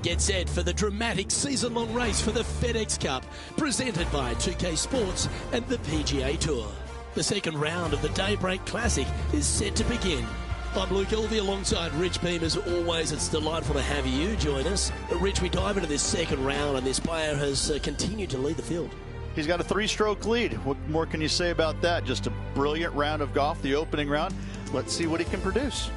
Get set for the dramatic season-long race for the FedEx Cup, presented by 2K Sports and the PGA Tour. The second round of the Daybreak Classic is set to begin. I'm Luke Elvey alongside Rich Beam. As always, it's delightful to have you join us. Rich, we dive into this second round, and this player has continued to lead the field. He's got a 3-stroke lead. What more can you say about that? Just a brilliant round of golf, the opening round. Let's see what he can produce.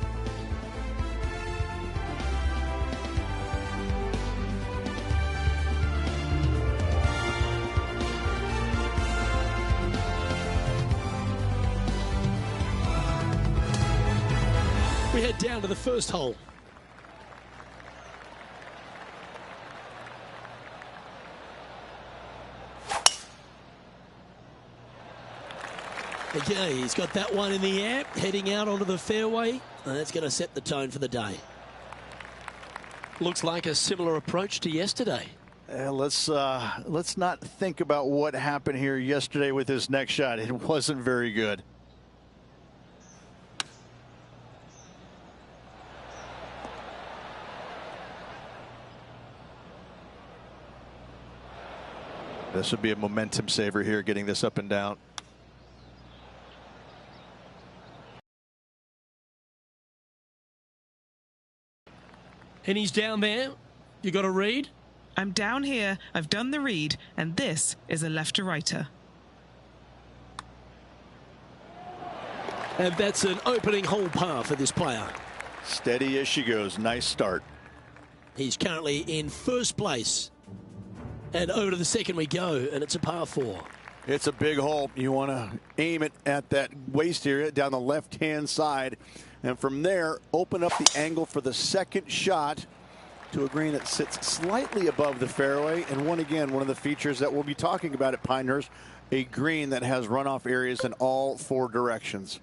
We head down to the first hole. Okay, he's got that one in the air, heading out onto the fairway, and that's going to set the tone for the day. Looks like a similar approach to yesterday. Let's not think about what happened here yesterday with his next shot. It wasn't very good. This would be a momentum saver here, getting this up and down. And he's down there. You got a read? I'm down here. I've done the read, and this is a left to righter. And that's an opening hole par for this player. Steady as she goes. Nice start. He's currently in first place. And over to the second we go, and it's a par 4. It's a big hole. You want to aim it at that waist area down the left-hand side. And from there, open up the angle for the second shot to a green that sits slightly above the fairway. And one of the features that we'll be talking about at Pinehurst, a green that has runoff areas in all 4 directions.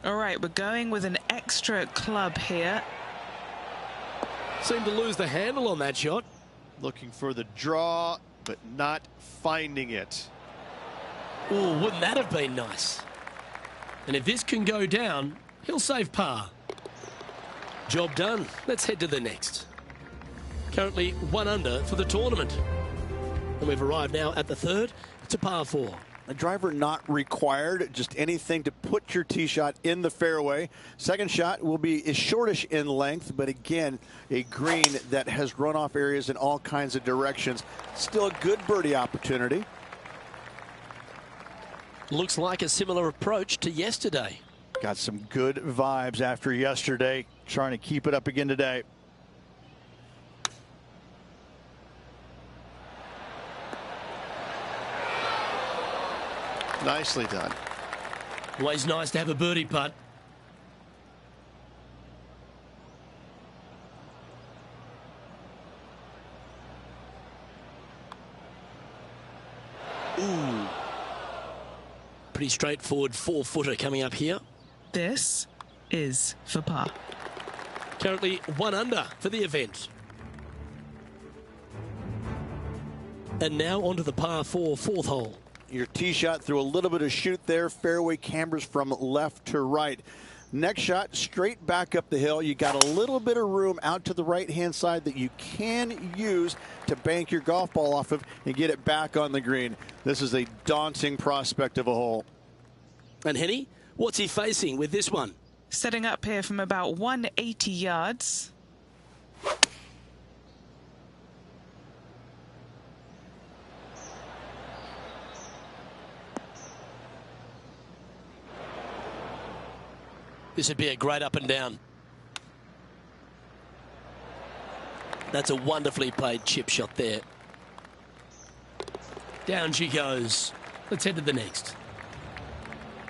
All right, we're going with an extra club here. Seemed to lose the handle on that shot. Looking for the draw, but not finding it. Oh, wouldn't that have been nice? And if this can go down, he'll save par. Job done. Let's head to the next. Currently 1 under for the tournament. And we've arrived now at the third. It's a par 4. A driver not required, just anything to put your tee shot in the fairway. Second shot will be shortish in length, but again, a green that has runoff areas in all kinds of directions. Still a good birdie opportunity. Looks like a similar approach to yesterday. Got some good vibes after yesterday, trying to keep it up again today. Nicely done. Always nice to have a birdie putt. Ooh. Pretty straightforward 4-footer coming up here. This is for par. Currently 1 under for the event. And now onto the par 4 4th hole. Your tee shot through a little bit of shoot there. Fairway cambers from left to right. Next shot straight back up the hill. You got a little bit of room out to the right-hand side that you can use to bank your golf ball off of and get it back on the green. This is a daunting prospect of a hole. And Henny, what's he facing with this one? Setting up here from about 180 yards. This would be a great up and down. That's a wonderfully played chip shot there. Down she goes. Let's head to the next.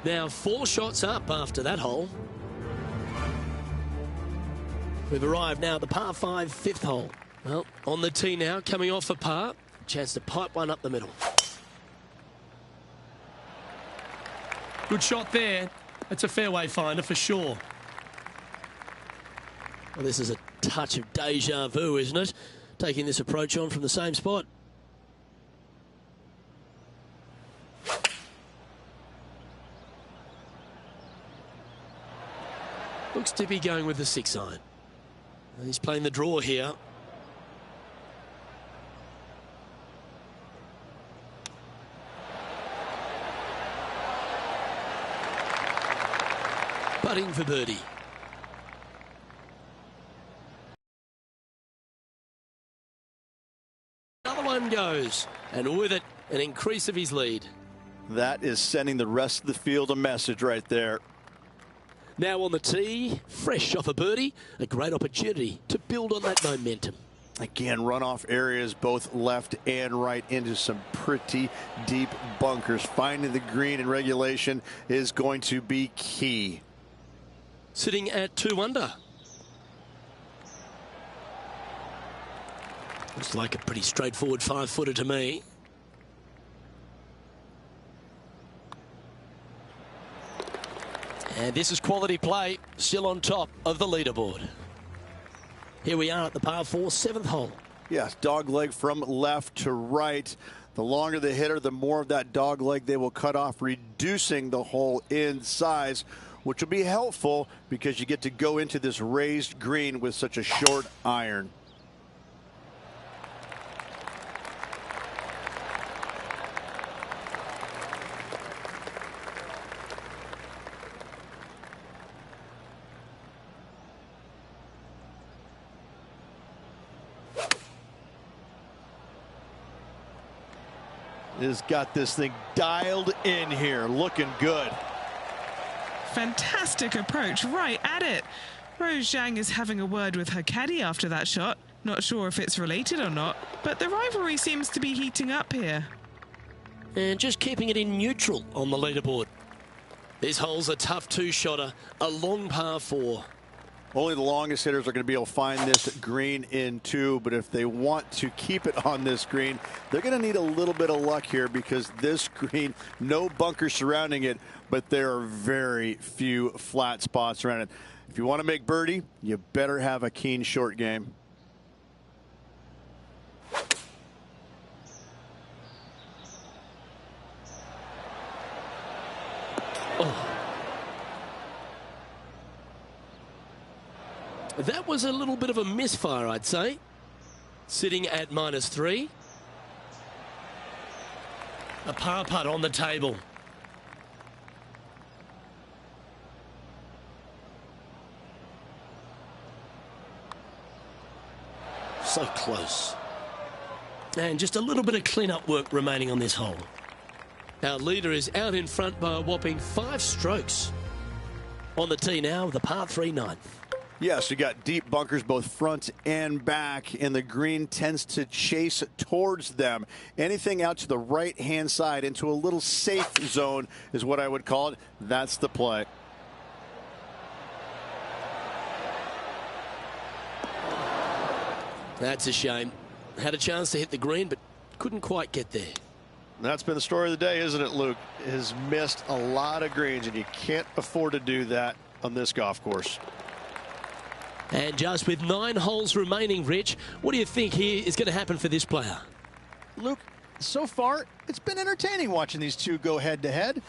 Now 4 shots up after that hole. We've arrived now at the par 5 5th hole. Well, on the tee now, coming off for par. Chance to pipe one up the middle. Good shot there. That's a fairway finder for sure. Well, this is a touch of deja vu, isn't it? Taking this approach on from the same spot. Looks to be going with the 6-iron. He's playing the draw here. Putting for birdie. Another one goes, and with it, an increase of his lead. That is sending the rest of the field a message right there. Now on the tee, fresh off a birdie, a great opportunity to build on that momentum. Again, runoff areas both left and right into some pretty deep bunkers. Finding the green in regulation is going to be key. Sitting at 2 under. Looks like a pretty straightforward 5-footer to me. And this is quality play, still on top of the leaderboard. Here we are at the par 4, 7th hole. Yes, dog leg from left to right. The longer the hitter, the more of that dog leg they will cut off, reducing the hole in size, which will be helpful because you get to go into this raised green with such a short iron. Has got this thing dialed in here, looking good. Fantastic approach, right at it. Rose Zhang is having a word with her caddy after that shot. Not sure if it's related or not, but the rivalry seems to be heating up here. And just keeping it in neutral on the leaderboard. This hole's a tough 2-shotter, a long par 4. Only the longest hitters are going to be able to find this green in 2, but if they want to keep it on this green, they're going to need a little bit of luck here because this green, no bunkers surrounding it, but there are very few flat spots around it. If you want to make birdie, you better have a keen short game. Oh. That was a little bit of a misfire, I'd say. Sitting at -3. A par putt on the table. So close. And just a little bit of clean-up work remaining on this hole. Our leader is out in front by a whopping 5 strokes. On the tee now, the par 3 9th. Yes, you got deep bunkers both front and back, and the green tends to chase towards them. Anything out to the right-hand side into a little safe zone is what I would call it. That's the play. That's a shame. Had a chance to hit the green, but couldn't quite get there. That's been the story of the day, isn't it, Luke? Has missed a lot of greens, and you can't afford to do that on this golf course. And just with 9 holes remaining, Rich, what do you think here is going to happen for this player? Luke, so far, it's been entertaining watching these two go head-to-head.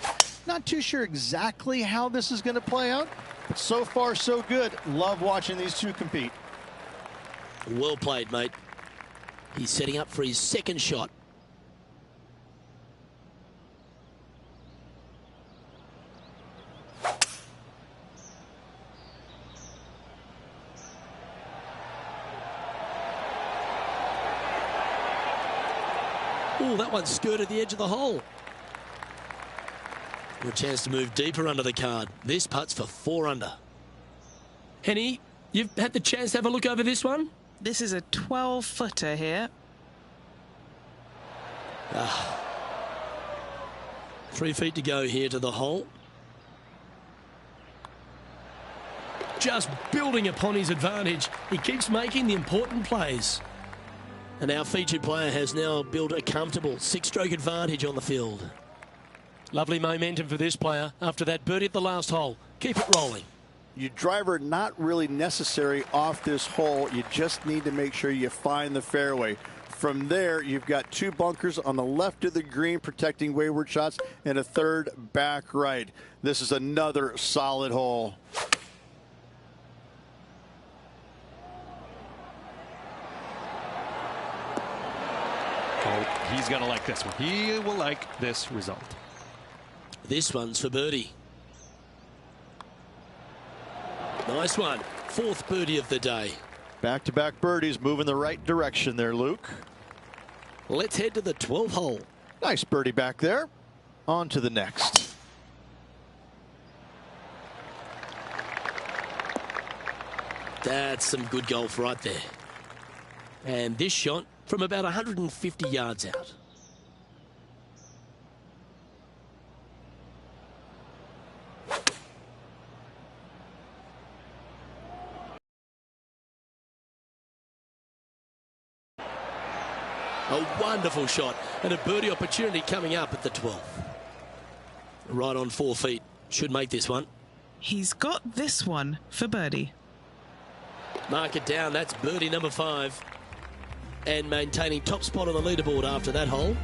Not too sure exactly how this is going to play out, but so far, so good. Love watching these two compete. Well played, mate. He's setting up for his 2nd shot. Oh, that one skirted the edge of the hole. A chance to move deeper under the card. This putt's for 4 under. Henny, you've had the chance to have a look over this one? This is a 12-footer here. 3 feet to go here to the hole. Just building upon his advantage. He keeps making the important plays. And our featured player has now built a comfortable 6-stroke advantage on the field. Lovely momentum for this player after that birdie at the last hole. Keep it rolling. Your driver not really necessary off this hole. You just need to make sure you find the fairway. From there, you've got 2 bunkers on the left of the green protecting wayward shots and a 3rd back right. This is another solid hole. Oh, he's going to like this one. He will like this result. This one's for birdie. Nice one. Fourth birdie of the day. Back-to-back birdies, moving the right direction there, Luke. Let's head to the 12th hole. Nice birdie back there. On to the next. That's some good golf right there. And this shot from about 150 yards out. A wonderful shot and a birdie opportunity coming up at the 12th. Right on 4 feet. Should make this one. He's got this one for birdie. Mark it down. That's birdie number 5. And maintaining top spot on the leaderboard after that hole.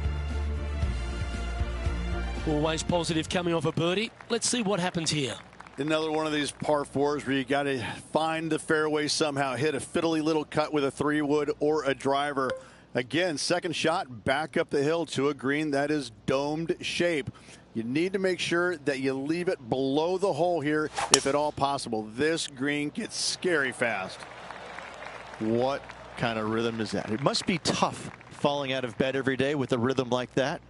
Always positive coming off a birdie. Let's see what happens here. Another one of these par 4s where you got to find the fairway somehow. Hit a fiddly little cut with a 3-wood or a driver. Again, second shot back up the hill to a green that is domed shape. You need to make sure that you leave it below the hole here if at all possible. This green gets scary fast. What kind of rhythm is that? It must be tough falling out of bed every day with a rhythm like that.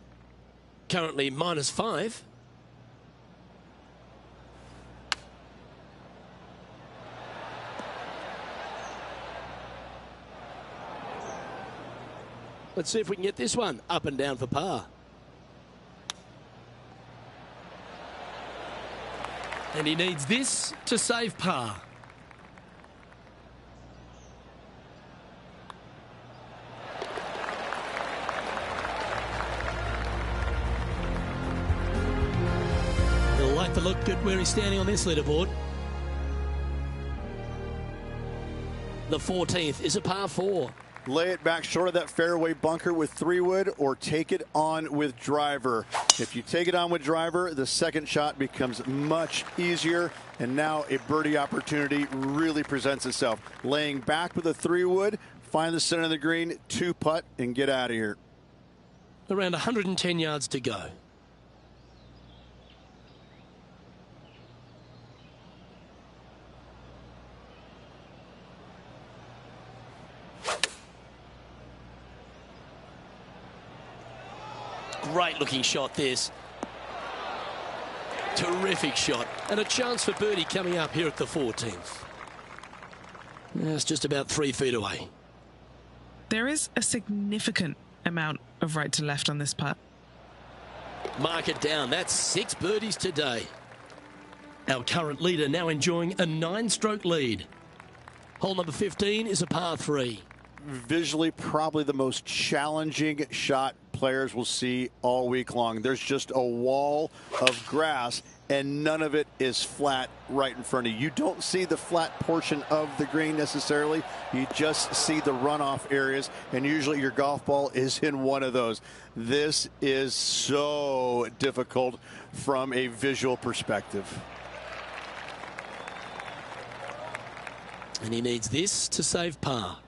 Currently -5. Let's see if we can get this one up and down for par. And he needs this to save par. He'll like to look at where he's standing on this leaderboard. The 14th is a par 4. Lay it back short of that fairway bunker with 3-wood or take it on with driver. If you take it on with driver, the second shot becomes much easier, and now a birdie opportunity really presents itself. Laying back with a 3-wood, find the center of the green, 2-putt, and get out of here. Around 110 yards to go. Great looking shot this. Terrific shot. And a chance for birdie coming up here at the 14th. It's just about 3 feet away. There is a significant amount of right to left on this putt. Mark it down. That's 6 birdies today. Our current leader now enjoying a 9-stroke lead. Hole number 15 is a par 3. Visually, probably the most challenging shot players will see all week long. There's just a wall of grass, and none of it is flat right in front of you. You don't see the flat portion of the green necessarily. You just see the runoff areas, and usually your golf ball is in one of those. This is so difficult from a visual perspective. And he needs this to save par.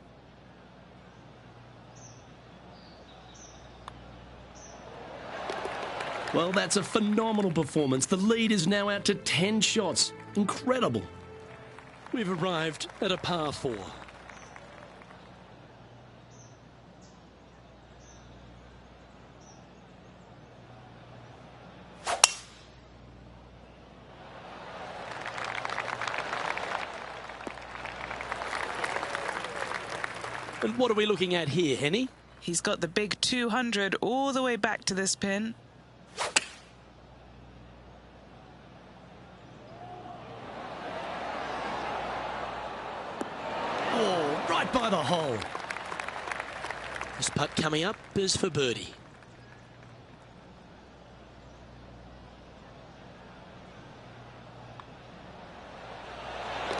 Well, that's a phenomenal performance. The lead is now out to 10 shots. Incredible. We've arrived at a par 4. And what are we looking at here, Henny? He's got the big 200 all the way back to this pin. Oh, right by the hole. This putt coming up is for birdie.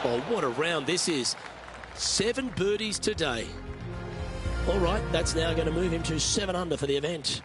Oh, what a round this is. 7 birdies today. All right, that's now going to move him to 7 under for the event.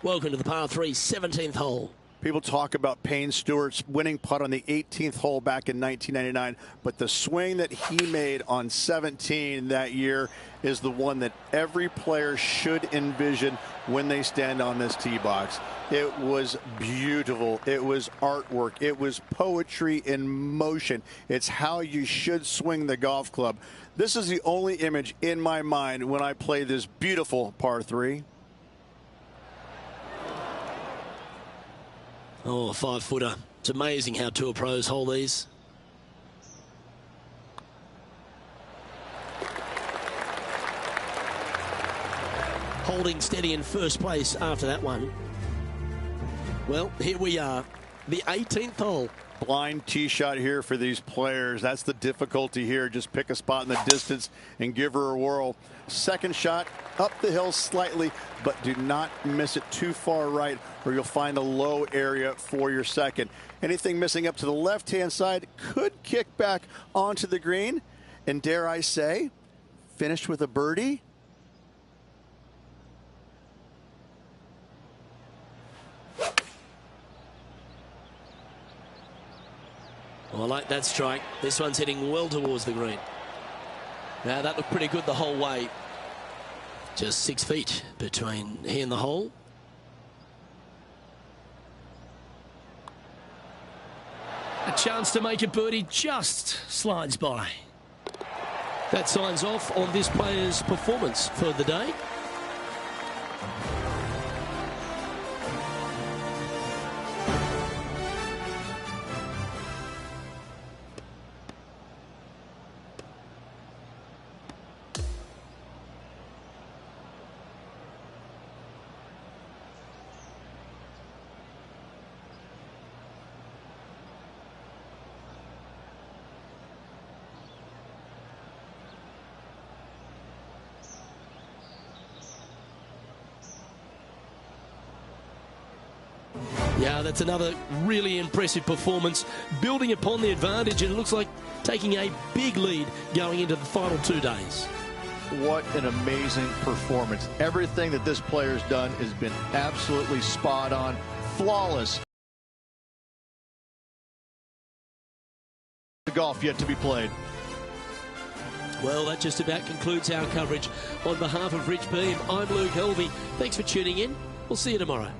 Welcome to the par 3 17th hole. People talk about Payne Stewart's winning putt on the 18th hole back in 1999, but the swing that he made on 17 that year is the one that every player should envision when they stand on this tee box. It was beautiful. It was artwork. It was poetry in motion. It's how you should swing the golf club. This is the only image in my mind when I play this beautiful par 3. Oh, a 5-footer. It's amazing how tour pros hold these. Holding steady in first place after that one. Well, here we are, the 18th hole. Blind tee shot here for these players. That's the difficulty here. Just pick a spot in the distance and give her a whirl. Second shot up the hill slightly, but do not miss it too far right, or you'll find a low area for your second. Anything missing up to the left-hand side could kick back onto the green, and dare I say, finish with a birdie. Oh, I like that strike. This one's heading well towards the green. Now, that looked pretty good the whole way. Just 6 feet between he and the hole. A chance to make a birdie just slides by. That signs off on this player's performance for the day. Yeah, that's another really impressive performance, building upon the advantage, and it looks like taking a big lead going into the final 2 days. What an amazing performance. Everything that this player's done has been absolutely spot on, flawless. The golf yet to be played. Well, that just about concludes our coverage. On behalf of Rich Beam, I'm Luke Helvey. Thanks for tuning in. We'll see you tomorrow.